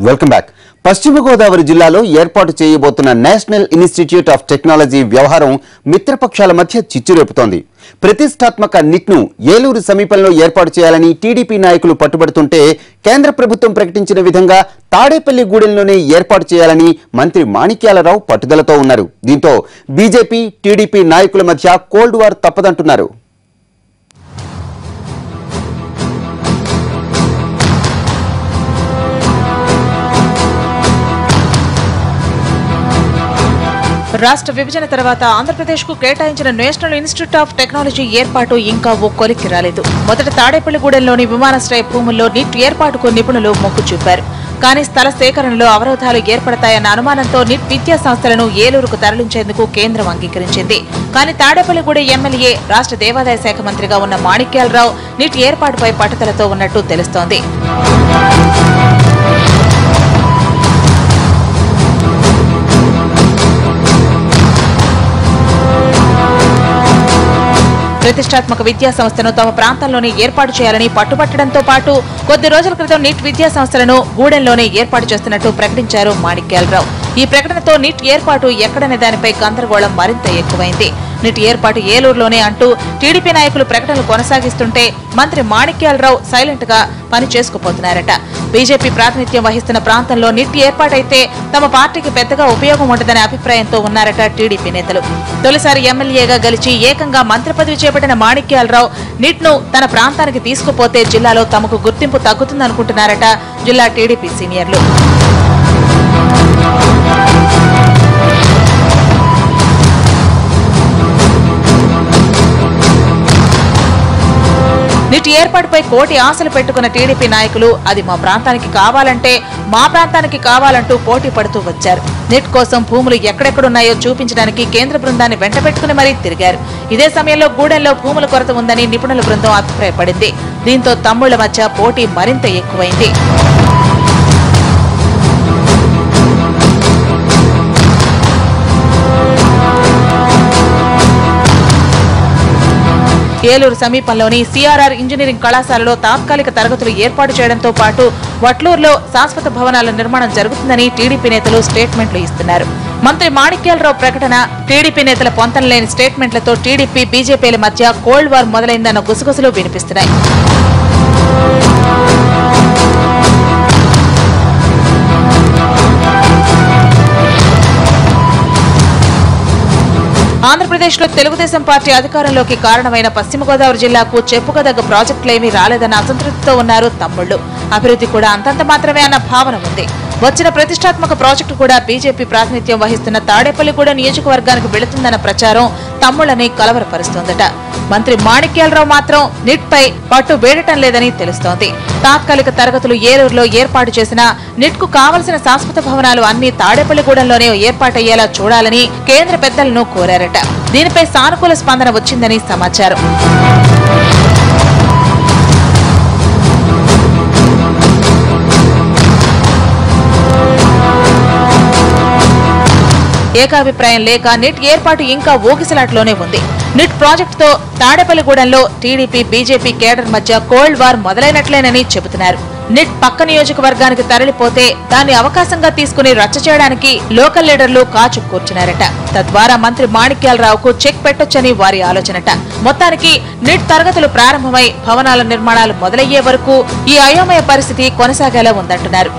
Welcome back. పశ్చిమ గోదావరి జిల్లాలో ఏర్పాటు చేయబోతున్న నేషనల్ ఇన్స్టిట్యూట్ ఆఫ్ టెక్నాలజీ వ్యవహారం మిత్రపక్షాల మధ్య చిచ్చురేపుతోంది. ప్రతిష్టాత్మక నిట్ను ఏలూరు సమీపంలో ఏర్పాటు చేయాలని టీడీపీ నాయకులు పట్టుబడుతుంటే కేంద్ర ప్రభుత్వం ప్రకటించిన విధంగా తాడేపల్లిగూడెంలోనే ఏర్పాటు చేయాలని మంత్రి మాణిక్యాలరావు పట్టుదలతో ఉన్నారు. దీంతో బీజేపీ, టీడీపీ నాయకుల మధ్య కోల్డ్ వార్ తప్పదంటున్నారు. రాష్ట్ర విభజన తర్వాత ఆంధ్రప్రదేశ్ కు కేటాయించిన నేషనల్ ఇన్స్టిట్యూట్ ఆఫ్ టెక్నాలజీ ఏర్పాటు ఇంకా ఓ కొలిక్కి రాలేదు. మొదట తాడేపల్లిగూడెంలోని విమానాశ్రయ భూముల్లో నిట్ ఏర్పాటుకు నిపుణులు మొగ్గు చూపారు. కానీ స్థల సేకరణలో అవరోధాలు ఏర్పడతాయన్న అనుమానంతో నిట్ విద్యా సంస్థలను ఏలూరుకు తరలించేందుకు కేంద్రం అంగీకరించింది. కానీ తాడేపల్లిగూడెం ఎమ్మెల్యే, రాష్ట్ర దేవాదాయ శాఖ మంత్రిగా ఉన్న మాణిక్యాలరావు నిట్ ఏర్పాటుపై పట్టుదలతో ఉన్నట్టు తెలుస్తోంది. ప్రతిష్టాత్మక విద్యా సంస్థను తమ ప్రాంతంలోనే ఏర్పాటు చేయాలని పట్టుబట్టడంతో పాటు కొద్ది రోజుల క్రితం నిట్ విద్యా సంస్థలను గూడెంలోనే ఏర్పాటు చేస్తున్నట్టు ప్రకటించారు మాణిక్యాలరావు. ఈ ప్రకటనతో నిట్ ఏర్పాటు ఎక్కడనే దానిపై గందరగోళం మరింత ఎక్కువైంది. నిట్ ఏర్పాటు ఏలూరులోనే అంటూ టీడీపీ నాయకులు ప్రకటనలు కొనసాగిస్తుంటే మంత్రి మాణిక్యాలరావు సైలెంట్ గా పని చేసుకుపోతున్నారట. బీజేపీ ప్రాతినిధ్యం వహిస్తున్న ప్రాంతంలో నిట్ ఏర్పాటైతే తమ పార్టీకి పెద్దగా ఉపయోగం ఉండదనే అభిప్రాయంతో ఉన్నారట టీడీపీ నేతలు. తొలిసారి ఎమ్మెల్యేగా గెలిచి ఏకంగా మంత్రి పదవి చేపట్టిన మాణిక్యాలరావు నిట్ ను తన ప్రాంతానికి తీసుకుపోతే జిల్లాలో తమకు గుర్తింపు తగ్గుతుందనుకుంటున్నారట జిల్లా టీడీపీ సీనియర్లు. నిట్ ఏర్పాటుపై కోటి ఆశలు పెట్టుకున్న టీడీపీ నాయకులు అది మా ప్రాంతానికి కావాలంటే మా ప్రాంతానికి కావాలంటూ పోటీ పడుతూ వచ్చారు. నిట్ కోసం భూములు ఎక్కడెక్కడున్నాయో చూపించడానికి కేంద్ర బృందాన్ని వెంటబెట్టుకుని మరీ తిరిగారు. ఇదే సమయంలో గూడెంలో భూముల కొరత ఉందని నిపుణుల బృందం అభిప్రాయపడింది. దీంతో తమ్ముళ్ల మధ్య పోటీ మరింత ఎక్కువైంది. ఏలూరు సమీపంలోని సిఆర్ఆర్ ఇంజనీరింగ్ కళాశాలలో తాత్కాలిక తరగతులు ఏర్పాటు చేయడంతో పాటు వట్లూరులో శాశ్వత భవనాల నిర్మాణం జరుగుతుందని టీడీపీ నేతలు స్టేట్మెంట్లు ఇస్తున్నారు. మంత్రి మాణిక్యాలరావు ప్రకటన, టీడీపీ నేతల పొంతనలేని స్టేట్మెంట్లతో టీడీపీ, బీజేపీల మధ్య కోల్డ్ వార్ మొదలైందన్న గుసగుసలు వినిపిస్తున్నాయి. ఆంధ్రప్రదేశ్లో తెలుగుదేశం పార్టీ అధికారంలోకి కారణమైన పశ్చిమ గోదావరి జిల్లాకు చెప్పుకోదగ్గ ప్రాజెక్టులేమీ రాలేదన్న అసంతృప్తితో ఉన్నారు తమ్ముళ్లు. అభివృద్ధి కూడా అంతంత మాత్రమే అన్న భావన ఉంది. వచ్చిన ప్రతిష్టాత్మక ప్రాజెక్టు కూడా బీజేపీ ప్రాతినిధ్యం వహిస్తున్న తాడేపల్లిగూడెం నియోజకవర్గానికి వెళుతుందన్న ప్రచారం తమ్ముళ్లని కలవరపరుస్తోందట. మంత్రి మాణిక్యాలరావు మాత్రం నిట్ పై పట్టు వేడటం లేదని తెలుస్తోంది. తాత్కాలిక తరగతులు ఏలూరులో ఏర్పాటు చేసిన నిట్ కు కావలసిన శాశ్వత భవనాలు అన్ని తాడేపల్లిగూడెంలోనే ఏర్పాటయ్యేలా చూడాలని కేంద్ర పెద్దలను కోరారట. దీనిపై సానుకూల స్పందన వచ్చిందని సమాచారం. ఏకాభిప్రాయం లేక నిట్ ఏర్పాటు ఇంకా ఊగిసలాట్లోనే ఉంది. నిట్ ప్రాజెక్టుతో తాడేపల్లిగూడెంలో టీడీపీ, బీజేపీ కేడర్ మధ్య కోల్డ్ వార్ మొదలైనట్లేనని చెబుతున్నారు. నిట్ పక్క నియోజకవర్గానికి తరలిపోతే దాన్ని అవకాశంగా తీసుకుని రచ్చ చేయడానికి లోకల్ లీడర్లు కాచు కూర్చున్నారట. తద్వారా మంత్రి మాణిక్యాలరావుకు చెక్ పెట్టొచ్చని వారి ఆలోచనట. మొత్తానికి నిట్ తరగతులు ప్రారంభమై భవనాల నిర్మాణాలు మొదలయ్యే వరకు ఈ అయోమయ పరిస్థితి కొనసాగేలా ఉందంటున్నారు.